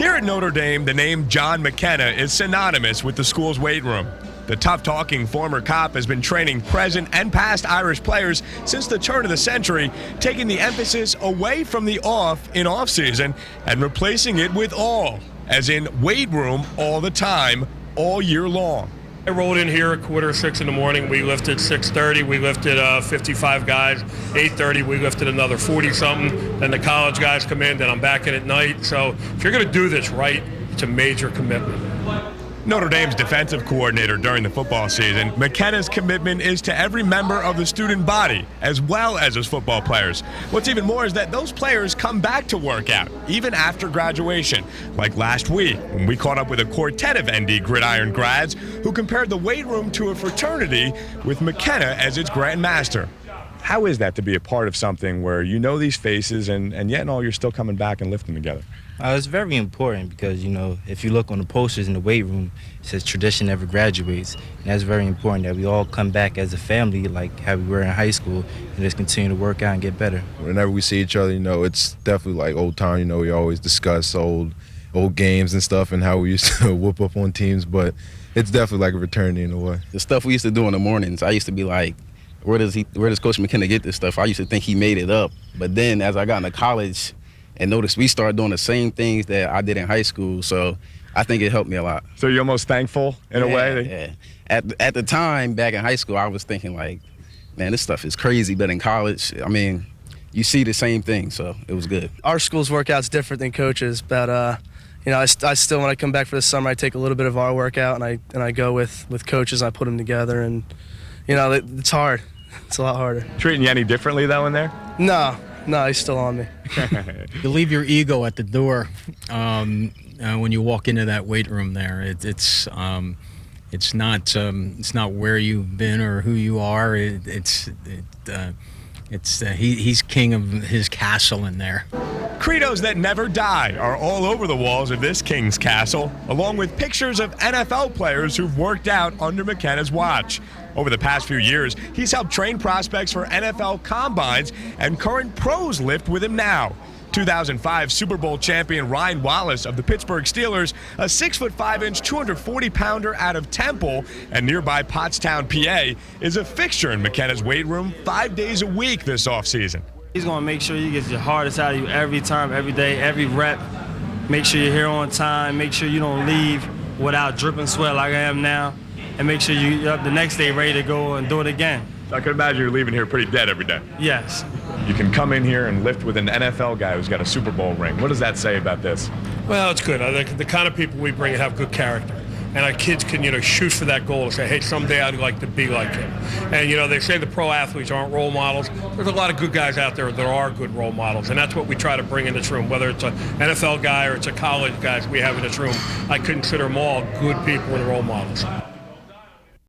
Here at Notre Dame, the name John McKenna is synonymous with the school's weight room. The tough-talking former cop has been training present and past Irish players since the turn of the century, taking the emphasis away from the off in off-season and replacing it with all, as in weight room all the time, all year long. I rolled in here at 5:45 in the morning. We lifted 6:30. We lifted 55 guys. 8:30, we lifted another 40-something. Then the college guys come in. Then I'm back in at night. So if you're going to do this right, it's a major commitment. Notre Dame's defensive coordinator during the football season, McKenna's commitment is to every member of the student body, as well as his football players. What's even more is that those players come back to work out, even after graduation. Like last week, when we caught up with a quartet of ND Gridiron grads who compared the weight room to a fraternity with McKenna as its Grand Master. How is that to be a part of something where you know these faces and yet and all you're still coming back and lifting together? It's very important because, if you look on the posters in the weight room, it says tradition never graduates. And that's very important that we all come back as a family like how we were in high school and just continue to work out and get better. Whenever we see each other, it's definitely like old time. We always discuss old games and stuff and how we used to whoop up on teams, but it's definitely like a fraternity in a way. The stuff we used to do in the mornings, I used to be like, where does Coach McKenna get this stuff? I used to think he made it up. But then as I got into college and noticed we started doing the same things that I did in high school, so I think it helped me a lot. So you're almost thankful in a way? Yeah. At the time, back in high school, I was thinking like, man, this stuff is crazy. But in college, you see the same thing, so it was good. Our school's workout's different than coaches, but I still, when I come back for the summer, I take a little bit of our workout and I go with coaches. I put them together, and it's hard. It's a lot harder. Treating you any differently though in there? No, he's still on me. You leave your ego at the door when you walk into that weight room there. It's not where you've been or who you are. He's king of his castle in there. Credos that never die are all over the walls of this king's castle, along with pictures of NFL players who've worked out under McKenna's watch. Over the past few years, he's helped train prospects for NFL combines, and current pros lift with him now. 2005 Super Bowl champion Ryan Wallace of the Pittsburgh Steelers, a 6'5" 240-pounder out of Temple and nearby Pottstown, PA, is a fixture in McKenna's weight room 5 days a week this offseason. He's going to make sure you get your hardest out of you every time, every day, every rep. Make sure you're here on time. Make sure you don't leave without dripping sweat like I am now. And make sure you're up the next day ready to go and do it again. So I can imagine you're leaving here pretty dead every day. Yes. You can come in here and lift with an NFL guy who's got a Super Bowl ring. What does that say about this? Well, it's good. I think the kind of people we bring have good character. And our kids can, shoot for that goal and say, hey, someday I'd like to be like him. And, they say the pro athletes aren't role models. There's a lot of good guys out there that are good role models. And that's what we try to bring in this room, whether it's an NFL guy or it's a college guy we have in this room. I consider them all good people and role models.